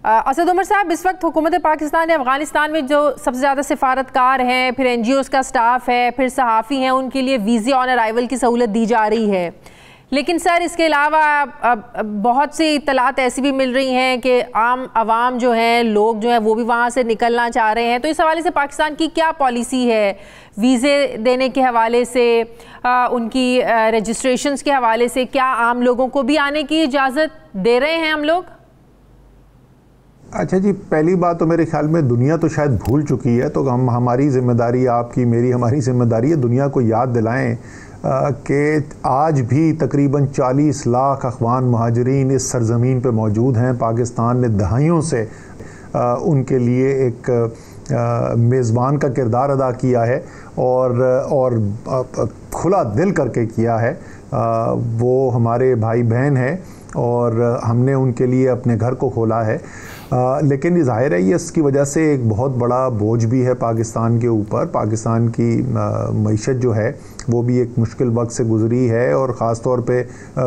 असद उमर साहब, इस वक्त हुकूमत पाकिस्तान ने अफगानिस्तान में जो सबसे ज़्यादा सिफारतकार हैं, फिर NGOs का स्टाफ है, फिर सहाफ़ी हैं, उनके लिए वीज़े ऑन अराइवल की सहूलत दी जा रही है। लेकिन सर, इसके अलावा बहुत सी इत्तलात ऐसी भी मिल रही हैं कि आम आवाम जो हैं, लोग जो हैं, वो भी वहाँ से निकलना चाह रहे हैं। तो इस हवाले से पाकिस्तान की क्या पॉलिसी है वीज़े देने के हवाले से, उनकी रजिस्ट्रेशंस के हवाले से? क्या आम लोगों को भी आने की इजाज़त दे रहे हैं हम लोग? अच्छा जी, पहली बात तो मेरे ख्याल में दुनिया तो शायद भूल चुकी है, तो हमारी ज़िम्मेदारी, आपकी मेरी हमारी ज़िम्मेदारी है दुनिया को याद दिलाएं कि आज भी तकरीबन 40 लाख अफ़गान महाजरीन इस सरज़मीन पे मौजूद हैं। पाकिस्तान ने दहाइयों से उनके लिए एक मेज़बान का किरदार अदा किया है और खुला दिल करके किया है। वो हमारे भाई बहन हैं और हमने उनके लिए अपने घर को खोला है। लेकिन ज़ाहिर है ये इसकी वजह से एक बहुत बड़ा बोझ भी है पाकिस्तान के ऊपर। पाकिस्तान की मईशत जो है वो भी एक मुश्किल वक्त से गुज़री है, और ख़ास तौर पे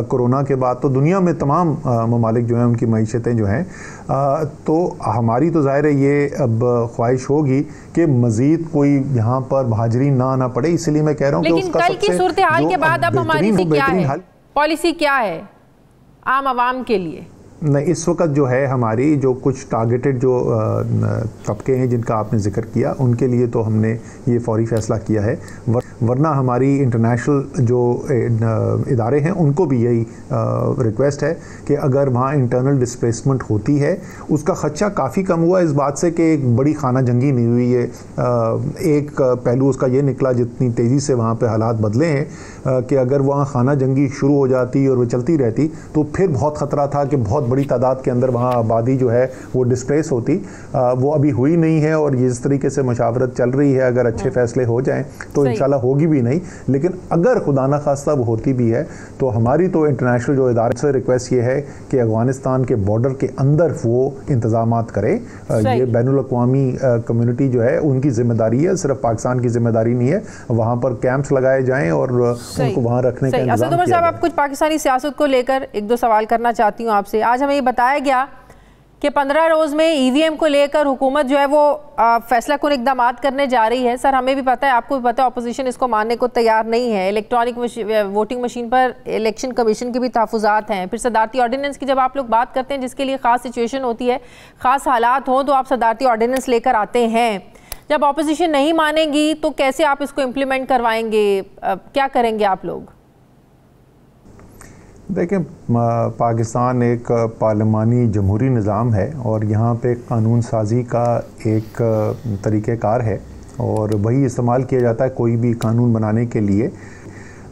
कोरोना के बाद तो दुनिया में तमाम ममालिक जो हैं उनकी मईशतें जो हैं, तो हमारी तो ज़ाहिर है ये अब ख्वाहिश होगी कि मज़ीद कोई यहाँ पर महाजरीन ना आना पड़े। इसलिए मैं कह रहा हूँ कि लेकिन कल की सूरत हाल के बाद अब हमारी क्या है पॉलिसी, क्या है आम आवाम के लिए? नहीं, इस वक्त जो है हमारी जो कुछ टारगेटेड जो तबके हैं जिनका आपने जिक्र किया, उनके लिए तो हमने ये फौरी फ़ैसला किया है। वरना हमारी इंटरनेशनल जो इदारे हैं उनको भी यही रिक्वेस्ट है कि अगर वहाँ इंटरनल डिस्प्लेसमेंट होती है, उसका ख़दशा काफ़ी कम हुआ इस बात से कि एक बड़ी खाना जंगी नहीं हुई है। एक पहलू उसका ये निकला जितनी तेज़ी से वहाँ पे हालात बदले हैं कि अगर वहाँ खाना जंगी शुरू हो जाती और वो चलती रहती तो फिर बहुत ख़तरा था कि बहुत बड़ी तादाद के अंदर वहाँ आबादी जो है वो डिस्प्लेस होती। वो अभी हुई नहीं है, और जिस तरीके से मशावरत चल रही है, अगर अच्छे फ़ैसले हो जाएँ तो इंशाल्लाह होगी भी नहीं। लेकिन अगर खुदा न खास्ता वो होती भी है तो हमारी तो इंटरनेशनल जो इदारे से रिक्वेस्ट ये है कि अफगानिस्तान के बॉर्डर के अंदर वो इंतजामात करे। ये बैनुल अक़वामी कम्युनिटी जो है उनकी जिम्मेदारी है, सिर्फ पाकिस्तान की जिम्मेदारी नहीं है। वहाँ पर कैंप्स लगाए जाएँ और उनको वहाँ रखने का इंतजाम किया जाए। आप कुछ पाकिस्तानी सियासत को लेकर एक दो सवाल करना चाहती हूँ आपसे। आज हमें ये बताया गया कि 15 रोज़ में EVM को लेकर हुकूमत जो है वो फैसला कुन इक़दाम करने जा रही है। सर, हमें भी पता है, आपको भी पता है, अपोजिशन इसको मानने को तैयार नहीं है। इलेक्ट्रॉनिक वोटिंग मशीन पर इलेक्शन कमीशन के भी तहफ़्फ़ुज़ात हैं। फिर सदारती ऑर्डिनेंस की जब आप लोग बात करते हैं जिसके लिए ख़ास सिचुएशन होती है, ख़ास हालात हों, तो आप सदारती ऑर्डिनेंस लेकर आते हैं। जब अपोजिशन नहीं मानेगी तो कैसे आप इसको इम्प्लीमेंट करवाएंगे? क्या करेंगे आप लोग? देखें, पाकिस्तान एक पार्लिमानी जमहूरी निज़ाम है और यहाँ पे कानून साजी का एक तरीक़ेकार है और वही इस्तेमाल किया जाता है कोई भी कानून बनाने के लिए।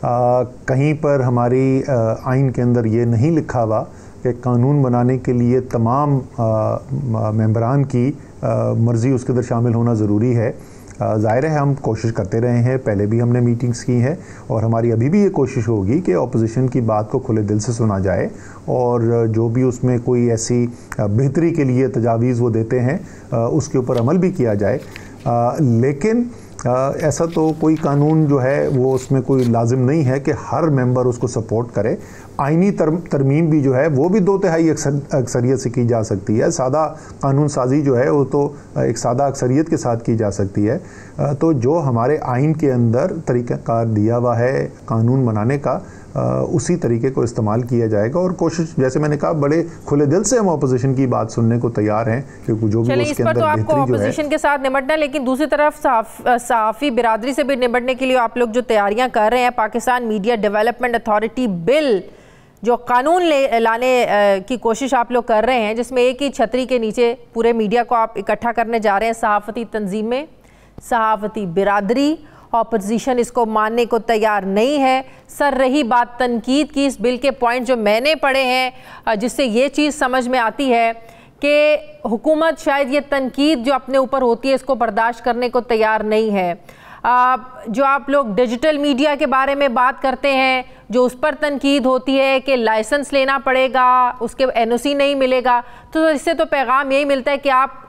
कहीं पर हमारी आइन के अंदर ये नहीं लिखा हुआ कि कानून बनाने के लिए तमाम मेंबरान की मर्ज़ी उसके अंदर शामिल होना ज़रूरी है। ज़ाहिर है हम कोशिश करते रहे हैं, पहले भी हमने मीटिंग्स की हैं और हमारी अभी भी ये कोशिश होगी कि अपोजिशन की बात को खुले दिल से सुना जाए और जो भी उसमें कोई ऐसी बेहतरी के लिए तजावीज़ वो देते हैं उसके ऊपर अमल भी किया जाए। लेकिन ऐसा तो कोई कानून जो है वो उसमें कोई लाजिम नहीं है कि हर मेंबर उसको सपोर्ट करे। आइनी तरमीम भी जो है वो भी 2/3 अक्सरियत से की जा सकती है। सादा कानून साजी जो है वो तो एक सादा अक्सरियत के साथ की जा सकती है। तो जो हमारे आइन के अंदर तरीक़ाकार दिया हुआ है कानून बनाने का, उसी तरीके को इस्तेमाल किया जाएगा और कोशिश, जैसे मैंने कहा, बड़े खुले दिल से हम अपोजिशन की बात सुनने को तैयार हैं क्योंकि जो भी उसके अंदर बेहतरी जो है अपोजिशन के साथ निपटना। लेकिन दूसरी तरफ सहाफ़ी बिरादरी से भी निपटने के लिए आप लोग जो तैयारियां कर रहे हैं, Pakistan media development authority bill जो कानून लाने की कोशिश आप लोग कर रहे हैं, जिसमें एक ही छतरी के नीचे पूरे मीडिया को आप इकट्ठा करने जा रहे हैं। सहाफ़ती तंजीमें, सहाफ़ती बिरादरी, ऑपोजिशन इसको मानने को तैयार नहीं है। सर, रही बात तनकीद की, इस बिल के पॉइंट जो मैंने पढ़े हैं जिससे ये चीज़ समझ में आती है कि हुकूमत शायद ये तनकीद जो अपने ऊपर होती है इसको बर्दाश्त करने को तैयार नहीं है। जो आप लोग डिजिटल मीडिया के बारे में बात करते हैं, जो उस पर तनकीद होती है कि लाइसेंस लेना पड़ेगा, उसके NOC नहीं मिलेगा, तो इससे तो पैगाम यही मिलता है कि आप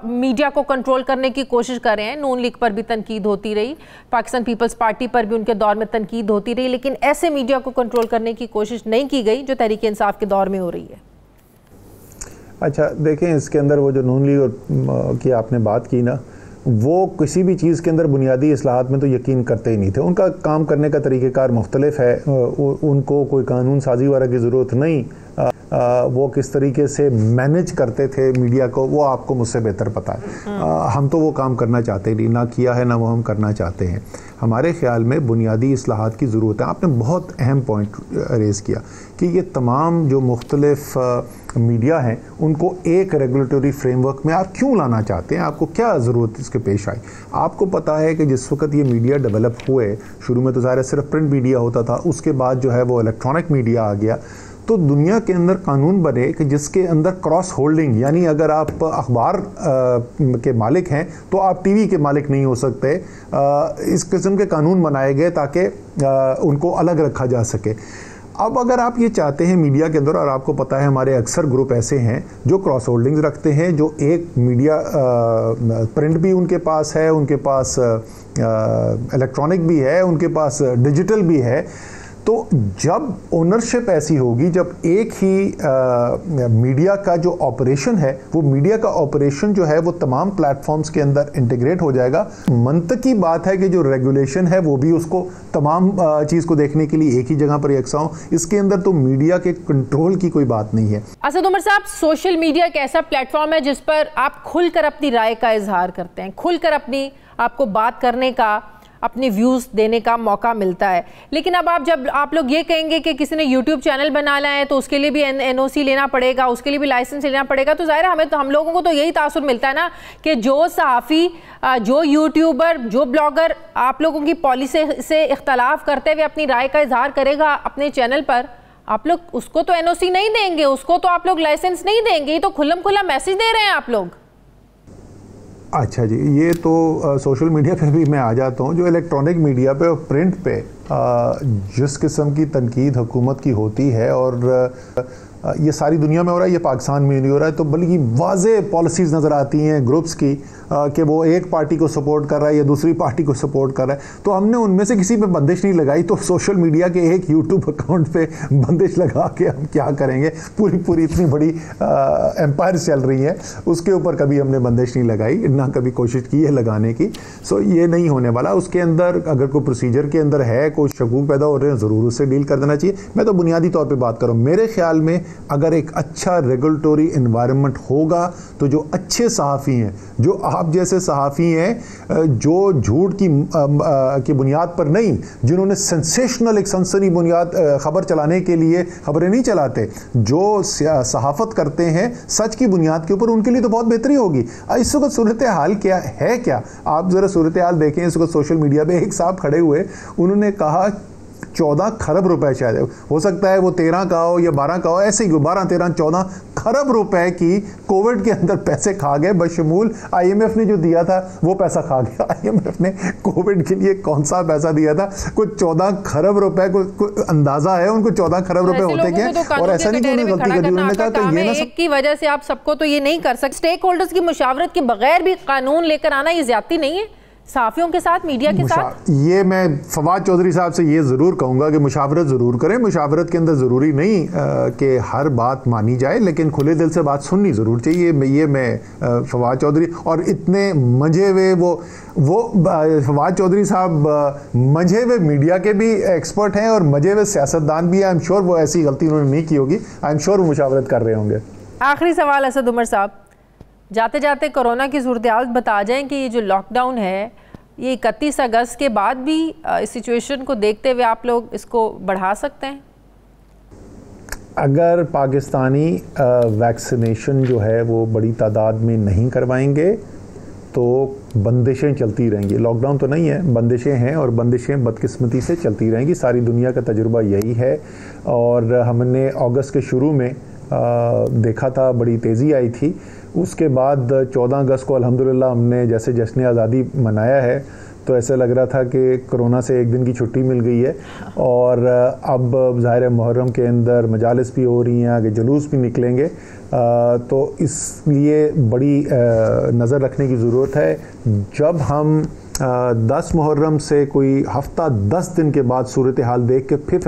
मीडिया को कंट्रोल करने की कोशिश कर रहे हैं। नून लीग पर भी तनकीद होती रही, पाकिस्तान पीपल्स पार्टी पर भी उनके दौर में तनकीद होती रही, लेकिन ऐसे मीडिया को कंट्रोल करने की कोशिश नहीं की गई जो तहरीक इंसाफ के दौर में हो रही है। अच्छा देखें, इसके अंदर वो जो नून लीग की आपने बात की ना, वो किसी भी चीज़ के अंदर बुनियादी इस्लाहात में तो यकीन करते ही नहीं थे। उनका काम करने का तरीक़ेकार मुख्तलिफ है, उनको कोई कानून साजी वगैरह की ज़रूरत नहीं। वो किस तरीके से मैनेज करते थे मीडिया को, वो आपको मुझसे बेहतर पता है। हम तो वो काम करना चाहते नहीं, ना किया है ना वो हम करना चाहते हैं। हमारे ख्याल में बुनियादी इस्लाहात की ज़रूरत है। आपने बहुत अहम पॉइंट रेज़ किया कि ये तमाम जो मुख्तलिफ मीडिया हैं उनको एक रेगुलेटरी फ्रेमवर्क में आप क्यों लाना चाहते हैं, आपको क्या ज़रूरत इसके पेश आई। आपको पता है कि जिस वक्त ये मीडिया डेवलप हुए, शुरू में तो ज़ाहिर सिर्फ प्रिंट मीडिया होता था, उसके बाद जो है वो इलेक्ट्रॉनिक मीडिया आ गया, तो दुनिया के अंदर कानून बने कि जिसके अंदर क्रॉस होल्डिंग, यानी अगर आप अखबार के मालिक हैं तो आप टीवी के मालिक नहीं हो सकते। इस किस्म के कानून बनाए गए ताकि उनको अलग रखा जा सके। अब अगर आप ये चाहते हैं मीडिया के अंदर, और आपको पता है हमारे अक्सर ग्रुप ऐसे हैं जो क्रॉस होल्डिंग्स रखते हैं, जो एक मीडिया प्रिंट भी उनके पास है, उनके पास इलेक्ट्रॉनिक भी है, उनके पास डिजिटल भी है, तो जब ओनरशिप ऐसी होगी, जब एक ही मीडिया का जो ऑपरेशन है, वो मीडिया का ऑपरेशन जो है वो तमाम प्लेटफॉर्म्स के अंदर इंटीग्रेट हो जाएगा। मंतकी बात है कि जो रेगुलेशन है वो भी उसको तमाम चीज़ को देखने के लिए एक ही जगह पर यकसा हो। इसके अंदर तो मीडिया के कंट्रोल की कोई बात नहीं है। असद उमर साहब, सोशल मीडिया एक ऐसा प्लेटफॉर्म है जिस पर आप खुलकर अपनी राय का इजहार करते हैं, खुलकर अपनी आपको बात करने का, अपने व्यूज़ देने का मौका मिलता है। लेकिन अब जब आप लोग ये कहेंगे कि किसी ने यूट्यूब चैनल बनाना है तो उसके लिए भी एनओसी लेना पड़ेगा, उसके लिए भी लाइसेंस लेना पड़ेगा, तो ज़ाहिर है हम लोगों को तो यही तासुर मिलता है ना कि जो सहाफ़ी, जो यूट्यूबर, जो ब्लॉगर आप लोगों की पॉलिसी से इख्तलाफ करते हुए अपनी राय का इजहार करेगा अपने चैनल पर, आप लोग उसको तो एनओसी नहीं देंगे, उसको तो आप लोग लाइसेंस नहीं देंगे। ये तो खुल्लम खुल्ला मैसेज दे रहे हैं आप लोग। अच्छा जी, ये तो सोशल मीडिया पे भी मैं आ जाता हूँ। जो इलेक्ट्रॉनिक मीडिया पे और प्रिंट पे जिस किस्म की तनकीद हुकूमत की होती है, और ये सारी दुनिया में हो रहा है, ये पाकिस्तान में नहीं हो रहा है, तो बल्कि वाज़े पॉलिसीज़ नज़र आती हैं ग्रुप्स की कि वो एक पार्टी को सपोर्ट कर रहा है या दूसरी पार्टी को सपोर्ट कर रहा है। तो हमने उनमें से किसी पे बंदिश नहीं लगाई, तो सोशल मीडिया के एक यूट्यूब अकाउंट पे बंदिश लगा के हम क्या करेंगे। पूरी इतनी बड़ी एम्पायर चल रही है, उसके ऊपर कभी हमने बंदिश नहीं लगाई, ना कभी कोशिश की है लगाने की। सो ये नहीं होने वाला। उसके अंदर अगर कोई प्रोसीजर के अंदर है, कोई शकूक पैदा हो रहे हैं, ज़रूर उससे डील कर देना चाहिए। मैं तो बुनियादी तौर पर बात करूँ, मेरे ख्याल में अगर एक अच्छा रेगुलेटरी एनवायरनमेंट होगा तो जो अच्छे सहाफ़ी हैं, जो आप जैसे सहाफ़ी हैं, जो झूठ की बुनियाद पर नहीं, जिन्होंने सेंसेशनल एक सनसनी बुनियाद खबर चलाने के लिए खबरें नहीं चलाते, जो सहाफ़त करते हैं सच की बुनियाद के ऊपर, उनके लिए तो बहुत बेहतरी होगी। इस वक्त सूरत हाल क्या है, क्या आप ज़रा सूरत हाल देखें। इस वक्त सोशल मीडिया पे एक साहब खड़े हुए, उन्होंने कहा 14 खरब रुपए, शायद हो सकता है वो 13 का हो या 12 का हो, ऐसे ही 12, 13, 14 खरब रुपए की कोविड के अंदर पैसे खा गए, बशमूल IMF ने जो दिया था वो पैसा खा गया। IMF ने कोविड के लिए कौन सा पैसा दिया था, कुछ 14 खरब रुपए को अंदाजा है उनको 14 खरब रुपए होते क्या। और ऐसा नहीं कि उन्होंने गलती कर दी, उन्होंने कहा कि ये ना सब की वजह से आप सबको तो ये नहीं कर सकते। स्टेक होल्डर्स की मुशावरत के बगैर भी कानून लेकर आना ये ज्यादती नहीं है सहाफ़ियों के साथ, मीडिया के साथ? ये मैं फवाद चौधरी साहब से ये ज़रूर कहूँगा कि मुशावरत ज़रूर करें। मुशावरत के अंदर ज़रूरी नहीं कि हर बात मानी जाए, लेकिन खुले दिल से बात सुननी ज़रूर चाहिए। ये मैं फवाद चौधरी और इतने मंझे हुए वो फवाद चौधरी साहब मंझे हुए मीडिया के भी एक्सपर्ट हैं और मंझे हुए सियासतदान भी हैं। आई एम श्योर वो ऐसी गलती उन्होंने नहीं की होगी। आई एम श्योर वो मुशावरत कर रहे होंगे। आखिरी सवाल असद उमर साहब, जाते जाते कोरोना की सूरत हाल बता जाएं कि ये जो लॉकडाउन है ये 31 अगस्त के बाद भी इस सिचुएशन को देखते हुए आप लोग इसको बढ़ा सकते हैं? अगर पाकिस्तानी वैक्सीनेशन जो है वो बड़ी तादाद में नहीं करवाएंगे तो बंदिशें चलती रहेंगी। लॉकडाउन तो नहीं है, बंदिशें हैं और बंदिशें बदकिस्मती से चलती रहेंगी। सारी दुनिया का तजुर्बा यही है। और हमने अगस्त के शुरू में देखा था, बड़ी तेज़ी आई थी। उसके बाद 14 अगस्त को अल्हम्दुलिल्लाह हमने जैसे जश्न आज़ादी मनाया है, तो ऐसे लग रहा था कि कोरोना से एक दिन की छुट्टी मिल गई है। और अब ज़ाहिर है मुहर्रम के अंदर मजालिस भी हो रही हैं, आगे जुलूस भी निकलेंगे, तो इसलिए बड़ी नज़र रखने की ज़रूरत है। जब हम 10 मुहर्रम से कोई हफ़्ता 10 दिन के बाद सूरत हाल देख के फिर